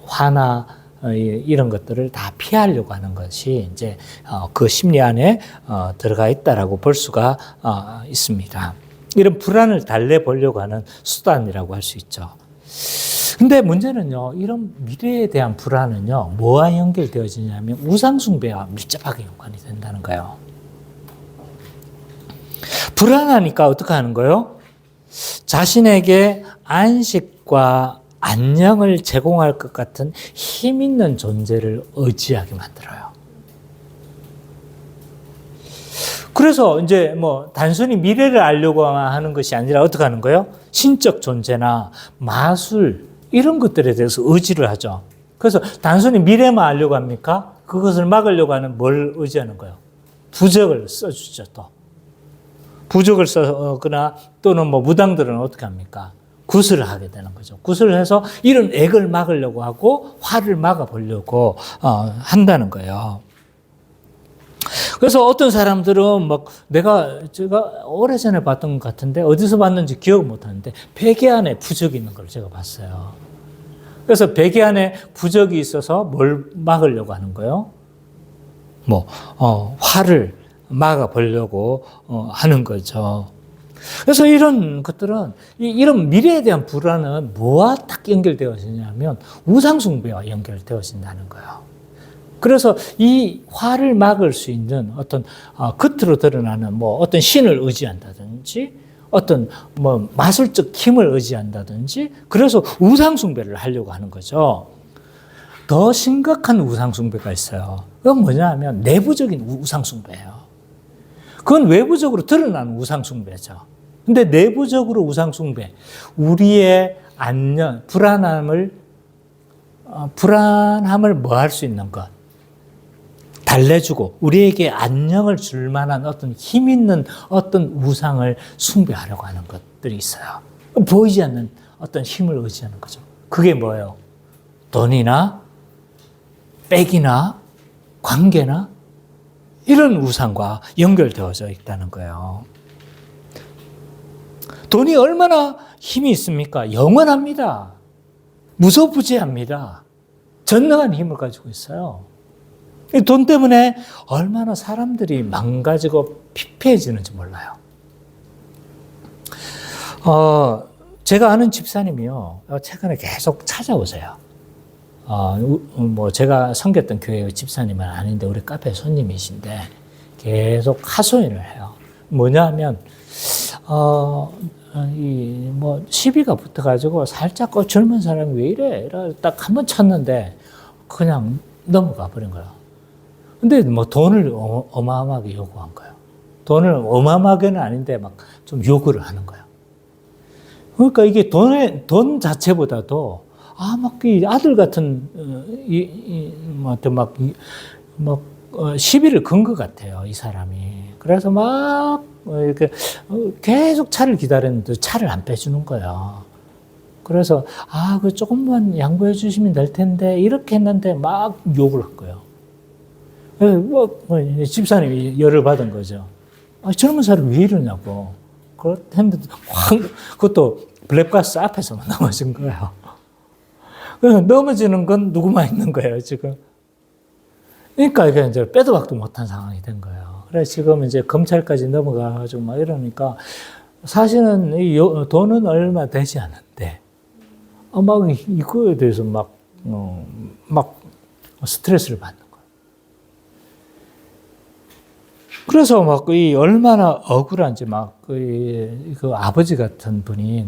화나, 이런 것들을 다 피하려고 하는 것이 이제 그 심리 안에 들어가 있다라고 볼 수가 있습니다. 이런 불안을 달래보려고 하는 수단이라고 할 수 있죠. 근데 문제는요, 이런 미래에 대한 불안은요, 뭐와 연결되어지냐면 우상숭배와 밀접하게 연관이 된다는 거예요. 불안하니까 어떻게 하는 거예요? 자신에게 안식과 안녕을 제공할 것 같은 힘 있는 존재를 의지하게 만들어요. 그래서 이제 뭐 단순히 미래를 알려고 하는 것이 아니라 어떻게 하는 거예요? 신적 존재나 마술 이런 것들에 대해서 의지를 하죠. 그래서 단순히 미래만 알려고 합니까? 그것을 막으려고 하는 뭘 의지하는 거예요? 부적을 써주죠, 또. 부적을 써거나 또는 뭐 무당들은 어떻게 합니까? 굿을 하게 되는 거죠. 굿을 해서 이런 액을 막으려고 하고 화를 막아보려고 한다는 거예요. 그래서 어떤 사람들은 막 제가 오래전에 봤던 것 같은데 어디서 봤는지 기억 못 하는데 베개 안에 부적이 있는 걸 제가 봤어요. 그래서 베개 안에 부적이 있어서 뭘 막으려고 하는 거예요? 화를 막아보려고 하는 거죠. 그래서 이런 것들은, 이런 미래에 대한 불안은 뭐와 딱 연결되어지냐면 우상숭배와 연결되어진다는 거예요. 그래서 이 화를 막을 수 있는 어떤 겉으로 드러나는 뭐 어떤 신을 의지한다든지 어떤 뭐 마술적 힘을 의지한다든지 그래서 우상숭배를 하려고 하는 거죠. 더 심각한 우상숭배가 있어요. 그건 뭐냐 하면 내부적인 우상숭배예요. 그건 외부적으로 드러나는 우상숭배죠. 근데 내부적으로 우상숭배, 우리의 불안함을 뭐 할 수 있는 것, 달래주고 우리에게 안녕을 줄 만한 어떤 힘 있는 어떤 우상을 숭배하려고 하는 것들이 있어요. 보이지 않는 어떤 힘을 의지하는 거죠. 그게 뭐예요? 돈이나 백이나 관계나 이런 우상과 연결되어져 있다는 거예요. 돈이 얼마나 힘이 있습니까? 영원합니다. 무소부지합니다. 전능한 힘을 가지고 있어요. 이 돈 때문에 얼마나 사람들이 망가지고 피폐해지는지 몰라요. 제가 아는 집사님이요, 최근에 계속 찾아오세요. 뭐 제가 섬겼던 교회의 집사님은 아닌데 우리 카페 손님이신데 계속 하소연을 해요. 뭐냐면 뭐 시비가 붙어가지고 살짝 젊은 사람이 왜 이래? 딱 한 번 쳤는데 그냥 넘어가 버린 거예요. 근데 뭐 돈을 어마어마하게 요구한 거예요. 돈을 어마어마하게는 아닌데 막 좀 요구를 하는 거예요. 그러니까 이게 돈 자체보다도 막 이 아들 같은 시비를 건 것 같아요, 이 사람이. 그래서 막 이렇게 계속 차를 기다렸는데 차를 안 빼주는 거예요. 그래서 그 조금만 양보해 주시면 될 텐데 이렇게 했는데 막 욕을 한 거예요. 집사님이 열을 받은 거죠. 젊은 사람이 왜 이러냐고. 그랬는데 그것도 블랙박스 앞에서만 넘어진 거예요. 넘어지는 건 누구만 있는 거예요, 지금. 그러니까 이게 이제 빼도 박도 못한 상황이 된 거예요. 그래서 지금 이제 검찰까지 넘어가가지고 막 이러니까 사실은 이 돈은 얼마 되지 않은데, 막 이거에 대해서 막 스트레스를 받는 거예요. 그래서 막 이 얼마나 억울한지 그 아버지 같은 분이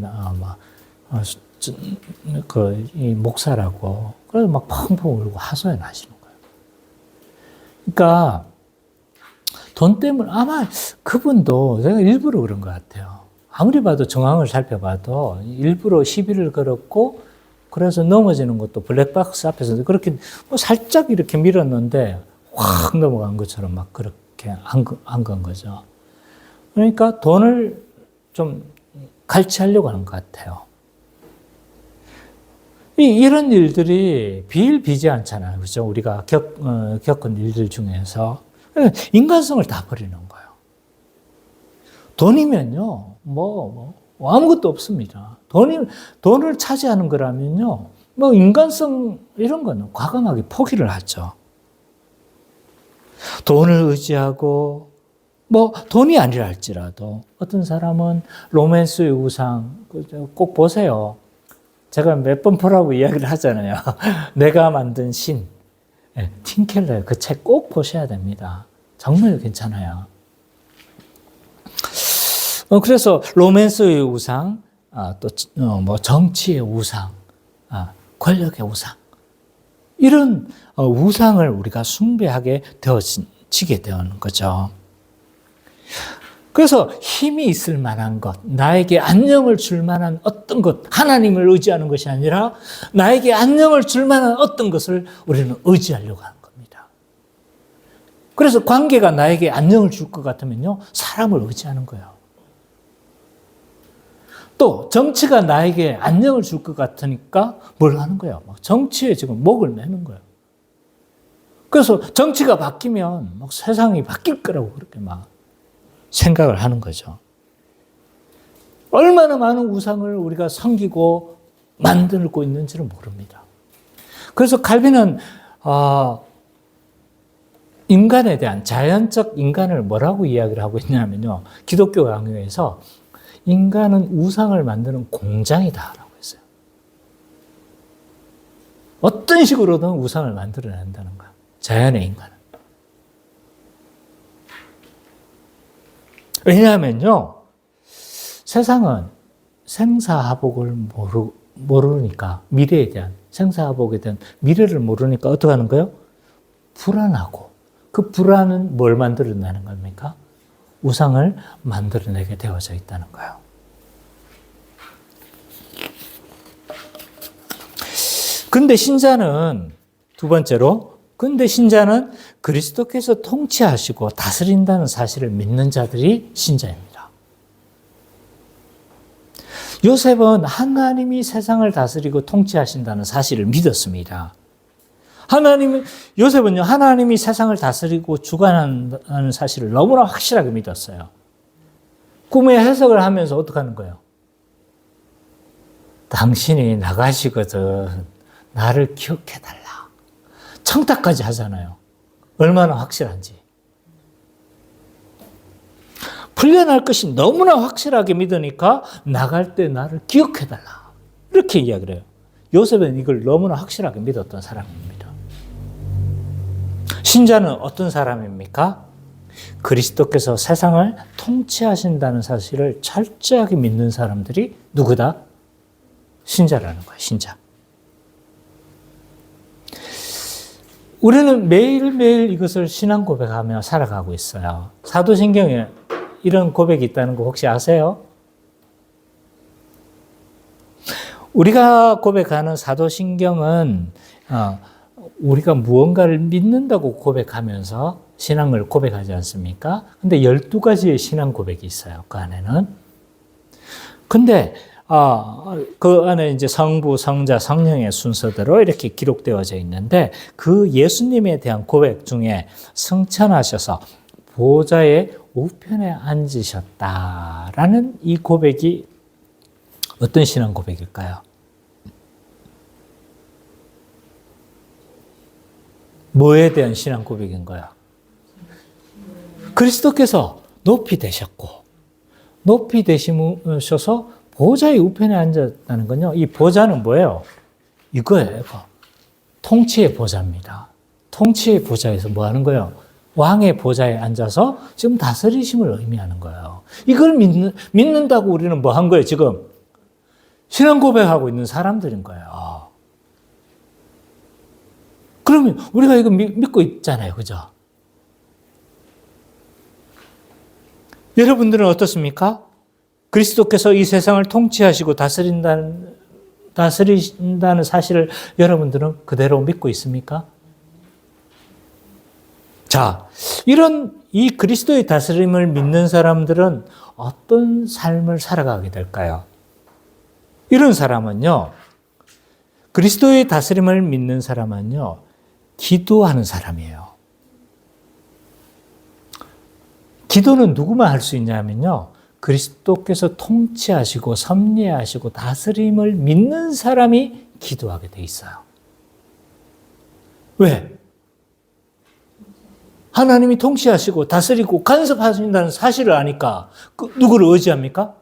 이 목사라고 그래서 막 펑펑 울고 하소연하시는 거예요. 그러니까 돈 때문에 아마 그분도 제가 일부러 그런 것 같아요. 아무리 봐도 정황을 살펴봐도 일부러 시비를 걸었고 그래서 넘어지는 것도 블랙박스 앞에서 그렇게 뭐 살짝 이렇게 밀었는데 확 넘어간 것처럼 막 그렇게 안 건 거죠. 그러니까 돈을 좀 갈취하려고 하는 것 같아요. 이런 일들이 비일비재하잖아요. 그렇죠? 우리가 겪은 일들 중에서 인간성을 다 버리는 거예요. 돈이면요, 아무것도 없습니다. 돈을 차지하는 거라면요, 인간성 이런 거는 과감하게 포기를 하죠. 돈을 의지하고, 돈이 아니라 할지라도 어떤 사람은 로맨스의 우상, 꼭 보세요. 제가 몇 번 보라고 이야기를 하잖아요. 내가 만든 신, 팀 켈러의 그 책 꼭 보셔야 됩니다. 정말 괜찮아요. 그래서 로맨스의 우상, 또 정치의 우상, 권력의 우상, 이런 우상을 우리가 숭배하게 되어지게 되는 거죠. 그래서 힘이 있을 만한 것, 나에게 안녕을 줄 만한 어떤 것, 하나님을 의지하는 것이 아니라 나에게 안녕을 줄 만한 어떤 것을 우리는 의지하려고 하는 겁니다. 그래서 관계가 나에게 안녕을 줄 것 같으면요, 사람을 의지하는 거예요. 또 정치가 나에게 안녕을 줄 것 같으니까 뭘 하는 거예요? 정치에 지금 목을 매는 거예요. 그래서 정치가 바뀌면 세상이 바뀔 거라고 그렇게 생각을 하는 거죠. 얼마나 많은 우상을 우리가 섬기고 만들고 있는지를 모릅니다. 그래서 칼빈은 인간에 대한 자연적 인간을 뭐라고 이야기를 하고 있냐면요, 기독교 강요에서 인간은 우상을 만드는 공장이다라고 했어요. 어떤 식으로든 우상을 만들어낸다는 거예요. 자연의 인간은. 왜냐하면요, 세상은 생사화복을 모르니까, 미래에 대한, 생사화복에 대한 미래를 모르니까 어떻게 하는 거예요? 불안하고, 그 불안은 뭘 만들어내는 겁니까? 우상을 만들어내게 되어져 있다는 거예요. 근데 신자는, 두 번째로, 근데 신자는 그리스도께서 통치하시고 다스린다는 사실을 믿는 자들이 신자입니다. 요셉은 하나님이 세상을 다스리고 통치하신다는 사실을 믿었습니다. 요셉은요, 하나님이 세상을 다스리고 주관한다는 사실을 너무나 확실하게 믿었어요. 꿈의 해석을 하면서 어떻게 하는 거예요? 당신이 나가시거든 나를 기억해달라. 청탁까지 하잖아요. 얼마나 확실한지. 풀려날 것이 너무나 확실하게 믿으니까 나갈 때 나를 기억해달라. 이렇게 이야기를 해요. 요셉은 이걸 너무나 확실하게 믿었던 사람입니다. 신자는 어떤 사람입니까? 그리스도께서 세상을 통치하신다는 사실을 철저하게 믿는 사람들이 누구다? 신자라는 거예요. 신자. 우리는 매일매일 이것을 신앙 고백하며 살아가고 있어요. 사도신경에 이런 고백이 있다는 거 혹시 아세요? 우리가 고백하는 사도신경은 우리가 무언가를 믿는다고 고백하면서 신앙을 고백하지 않습니까? 근데 12가지의 신앙 고백이 있어요. 그 안에는. 근데 그 안에 이제 성부, 성자, 성령의 순서대로 이렇게 기록되어져 있는데 그 예수님에 대한 고백 중에 승천하셔서 보좌의 우편에 앉으셨다라는 이 고백이 어떤 신앙 고백일까요? 뭐에 대한 신앙 고백인 거야? 그리스도께서 높이 되셨고, 높이 되시셔서 보좌의 우편에 앉았다는 건요, 이 보좌는 뭐예요? 이거예요, 이거. 통치의 보좌입니다. 통치의 보좌에서 뭐 하는 거예요? 왕의 보좌에 앉아서 지금 다스리심을 의미하는 거예요. 이걸 믿는다고 우리는 뭐 한 거예요, 지금? 신앙 고백하고 있는 사람들인 거예요. 그러면 우리가 이거 믿고 있잖아요, 그죠? 여러분들은 어떻습니까? 그리스도께서 이 세상을 통치하시고 다스린다는 사실을 여러분들은 그대로 믿고 있습니까? 자, 이 그리스도의 다스림을 믿는 사람들은 어떤 삶을 살아가게 될까요? 이런 사람은요, 그리스도의 다스림을 믿는 사람은요, 기도하는 사람이에요. 기도는 누구만 할 수 있냐면요, 그리스도께서 통치하시고 섭리하시고 다스림을 믿는 사람이 기도하게 돼 있어요. 왜? 하나님이 통치하시고 다스리고 간섭하신다는 사실을 아니까 누구를 의지합니까?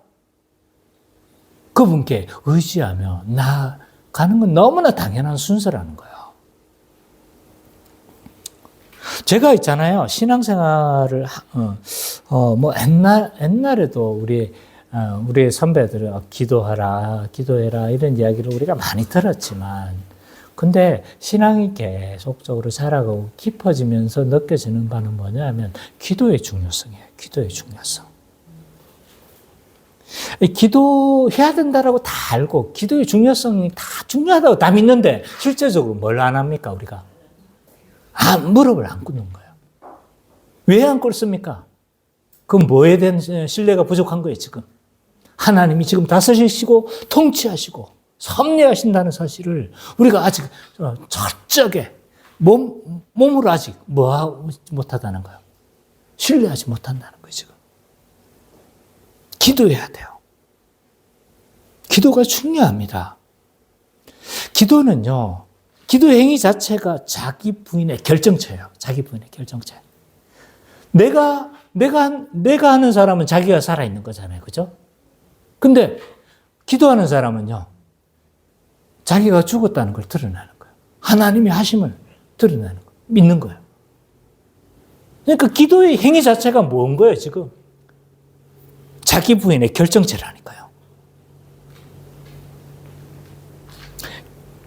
그분께 의지하며 나아가는 건 너무나 당연한 순서라는 거예요. 제가 있잖아요. 신앙생활을 옛날에도 우리의 선배들은 기도해라 이런 이야기를 우리가 많이 들었지만, 근데 신앙이 계속적으로 자라고 깊어지면서 느껴지는 바는 뭐냐면 기도의 중요성이에요. 기도의 중요성. 기도해야 된다라고 다 알고 기도의 중요성이 다 중요하다고 다 믿는데 실제적으로 뭘 안 합니까, 우리가? 무릎을 안 꿇는 거예요. 왜 안 꿇습니까? 그건 뭐에 대한 신뢰가 부족한 거예요, 지금. 하나님이 지금 다스리시고 통치하시고 섭리하신다는 사실을 우리가 아직 철저하게 몸으로 아직 못하다는 거예요. 신뢰하지 못한다는 거예요, 지금. 기도해야 돼요. 기도가 중요합니다. 기도는요, 기도 행위 자체가 자기 부인의 결정체예요. 자기 부인의 결정체. 내가 하는 사람은 자기가 살아있는 거잖아요. 그죠? 근데 기도하는 사람은요, 자기가 죽었다는 걸 드러내는 거예요. 하나님이 하심을 드러내는 거예요. 믿는 거예요. 그러니까 기도의 행위 자체가 뭔 거예요, 지금? 자기 부인의 결정체라니까요.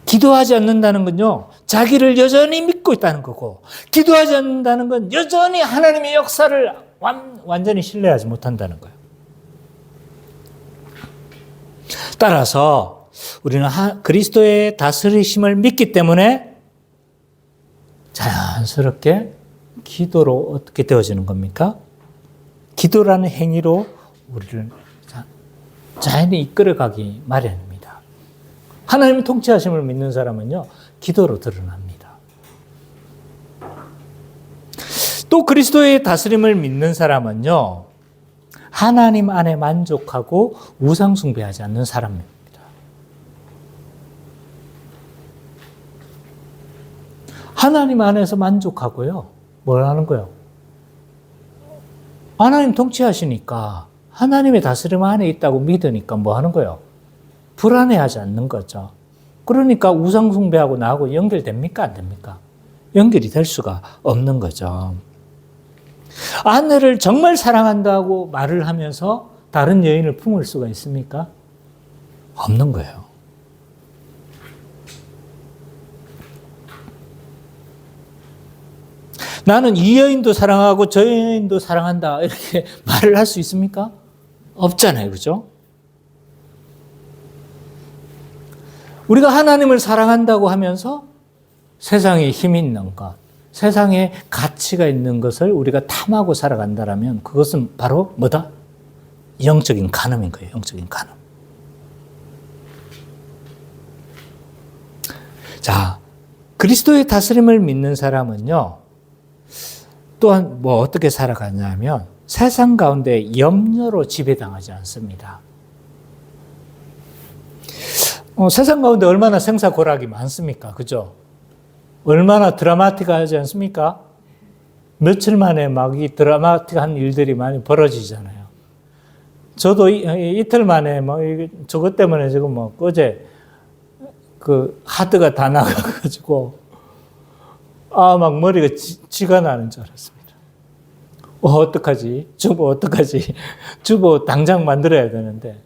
기도하지 않는다는 건요, 자기를 여전히 믿고 있다는 거고, 기도하지 않는다는 건 여전히 하나님의 역사를 완전히 신뢰하지 못한다는 거예요. 따라서 우리는 그리스도의 다스리심을 믿기 때문에 자연스럽게 기도로 어떻게 되어지는 겁니까? 기도라는 행위로 우리를 자연히 이끌어가기 마련입니다. 하나님의 통치하심을 믿는 사람은요, 기도로 드러납니다. 또 그리스도의 다스림을 믿는 사람은요, 하나님 안에 만족하고 우상 숭배하지 않는 사람입니다. 하나님 안에서 만족하고요, 뭘 하는 거예요? 하나님 통치하시니까 하나님의 다스림 안에 있다고 믿으니까 뭐 하는 거예요? 불안해하지 않는 거죠. 그러니까 우상 숭배하고 나하고 연결됩니까? 안 됩니까? 연결이 될 수가 없는 거죠. 아내를 정말 사랑한다고 말을 하면서 다른 여인을 품을 수가 있습니까? 없는 거예요. 나는 이 여인도 사랑하고 저 여인도 사랑한다 이렇게 말을 할 수 있습니까? 없잖아요. 그죠? 우리가 하나님을 사랑한다고 하면서 세상에 힘 있는 것, 세상에 가치가 있는 것을 우리가 탐하고 살아간다면 그것은 바로 뭐다? 영적인 간음인 거예요. 영적인 간음. 자, 그리스도의 다스림을 믿는 사람은요, 또한 뭐 어떻게 살아가냐면 세상 가운데 염려로 지배당하지 않습니다. 세상 가운데 얼마나 생사고락이 많습니까? 그죠? 얼마나 드라마틱하지 않습니까? 며칠 만에 막 이 드라마틱한 일들이 많이 벌어지잖아요. 저도 이틀 만에 뭐 저것 때문에 지금 뭐 어제 그 하드가 다 나가가지고 막 머리가 쥐가 나는 줄 알았습니다. 어떡하지? 주보 어떡하지? 주보 당장 만들어야 되는데.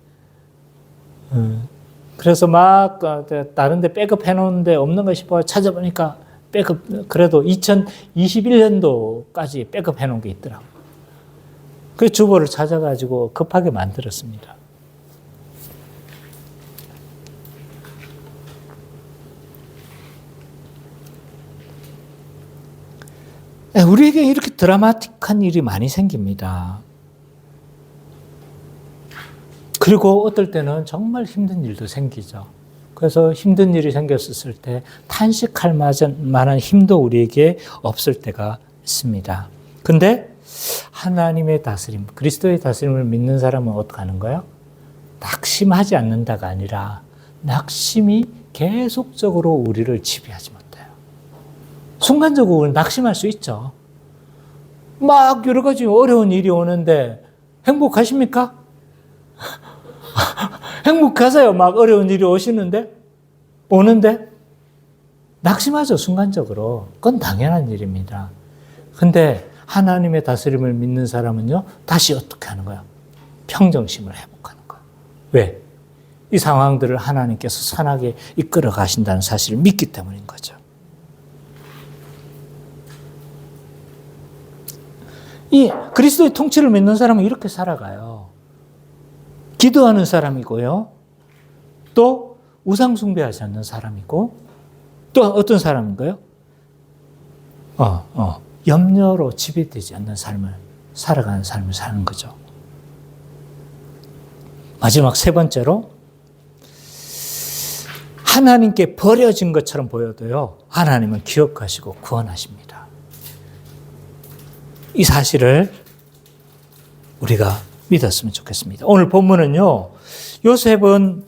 그래서 막 다른 데 백업 해놓은데 없는 거 싶어 찾아보니까 백업, 그래도 2021년도까지 백업 해놓은 게 있더라고요. 그 주보를 찾아가지고 급하게 만들었습니다. 우리에게 이렇게 드라마틱한 일이 많이 생깁니다. 그리고 어떨 때는 정말 힘든 일도 생기죠. 그래서 힘든 일이 생겼을 때 탄식할 만한 힘도 우리에게 없을 때가 있습니다. 근데 하나님의 다스림, 그리스도의 다스림을 믿는 사람은 어떻게 하는 거예요? 낙심하지 않는다가 아니라 낙심이 계속적으로 우리를 지배하지 못해요. 순간적으로 낙심할 수 있죠. 막 여러 가지 어려운 일이 오는데 행복하십니까? 행복하세요? 막 어려운 일이 오는데 낙심하죠, 순간적으로. 그건 당연한 일입니다. 근데 하나님의 다스림을 믿는 사람은요, 다시 어떻게 하는 거야? 평정심을 회복하는 거야. 왜? 이 상황들을 하나님께서 선하게 이끌어 가신다는 사실을 믿기 때문인 거죠. 이 그리스도의 통치를 믿는 사람은 이렇게 살아가요. 기도하는 사람이고요. 또 우상 숭배하지 않는 사람이고, 또 어떤 사람인가요? 염려로 지배되지 않는 삶을 살아가는 삶을 사는 거죠. 마지막 세 번째로, 하나님께 버려진 것처럼 보여도요, 하나님은 기억하시고 구원하십니다. 이 사실을 우리가 믿었으면 좋겠습니다. 오늘 본문은요, 요셉은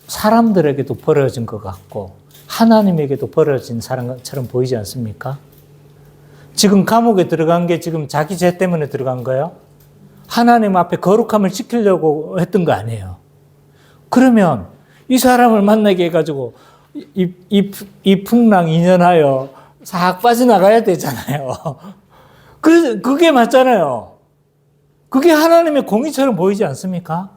사람들에게도 버려진 것 같고 하나님에게도 버려진 사람처럼 보이지 않습니까? 지금 감옥에 들어간 게 지금 자기 죄 때문에 들어간 거예요? 하나님 앞에 거룩함을 지키려고 했던 거 아니에요. 그러면 이 사람을 만나게 해가지고 이 풍랑 인연하여 싹 빠져나가야 되잖아요. 그래서 그게 맞잖아요. 그게 하나님의 공의처럼 보이지 않습니까?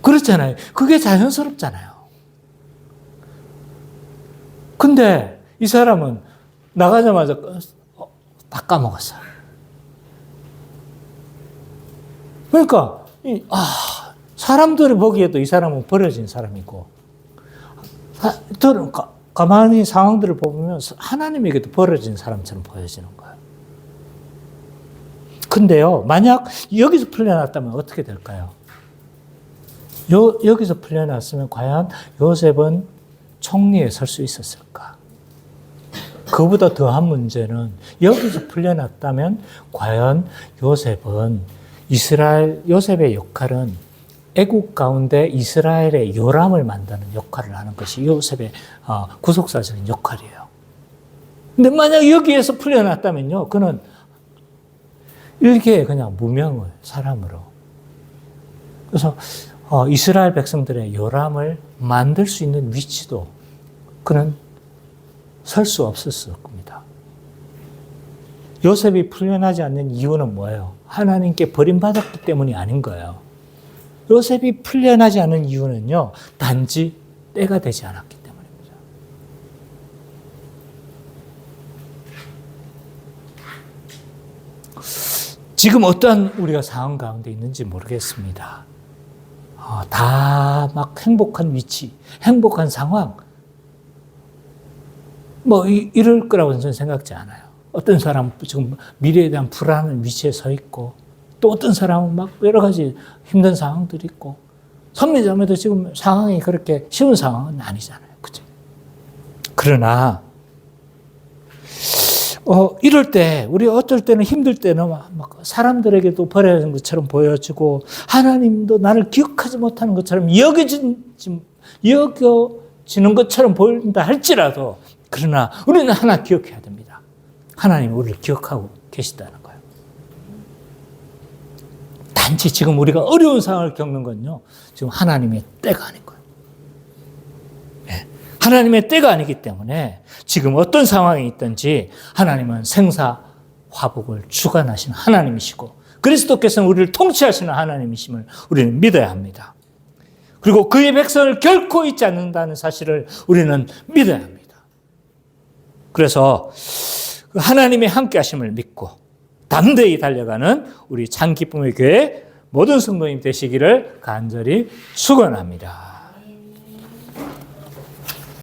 그렇잖아요. 그게 자연스럽잖아요. 근데 이 사람은 나가자마자 다 까먹었어요. 그러니까 사람들이 보기에도 이 사람은 버려진 사람이고, 가만히 상황들을 보면 하나님에게도 버려진 사람처럼 보여지는 거예요. 근데요, 만약 여기서 풀려났다면 어떻게 될까요? 여기서 풀려났으면 과연 요셉은 총리에 설 수 있었을까? 그보다 더한 문제는 여기서 풀려났다면 과연 요셉의 역할은 애국 가운데 이스라엘의 요람을 만드는 역할을 하는 것이 요셉의 구속사적인 역할이에요. 근데 만약 여기에서 풀려났다면요, 그는 이렇게 그냥 무명을 사람으로. 그래서 이스라엘 백성들의 요람을 만들 수 있는 위치도 그는 설 수 없었을 겁니다. 요셉이 풀려나지 않는 이유는 뭐예요? 하나님께 버림받았기 때문이 아닌 거예요. 요셉이 풀려나지 않는 이유는요, 단지 때가 되지 않았기 때문입니다. 지금 어떠한 우리가 상황 가운데 있는지 모르겠습니다. 다 막 행복한 위치, 행복한 상황, 이럴 거라고는 저는 생각지 않아요. 어떤 사람은 지금 미래에 대한 불안한 위치에 서 있고, 또 어떤 사람은 막 여러 가지 힘든 상황들이 있고, 선미자매도 지금 상황이 그렇게 쉬운 상황은 아니잖아요. 그죠? 그러나, 이럴 때, 우리 어떨 때는 힘들 때는 막 사람들에게도 버려진 것처럼 보여지고, 하나님도 나를 기억하지 못하는 것처럼 여겨지는 것처럼 보인다 할지라도, 그러나 우리는 하나 기억해야 됩니다. 하나님이 우리를 기억하고 계시다는 거예요. 단지 지금 우리가 어려운 상황을 겪는 건요, 지금 하나님의 때가 아닌 거예요. 네. 하나님의 때가 아니기 때문에 지금 어떤 상황이 있든지 하나님은 생사화복을 주관하시는 하나님이시고, 그리스도께서는 우리를 통치하시는 하나님이심을 우리는 믿어야 합니다. 그리고 그의 백성을 결코 잊지 않는다는 사실을 우리는 믿어야 합니다. 그래서 하나님의 함께 하심을 믿고 담대히 달려가는 우리 창기쁨의 교회 모든 성도님 되시기를 간절히 축원합니다.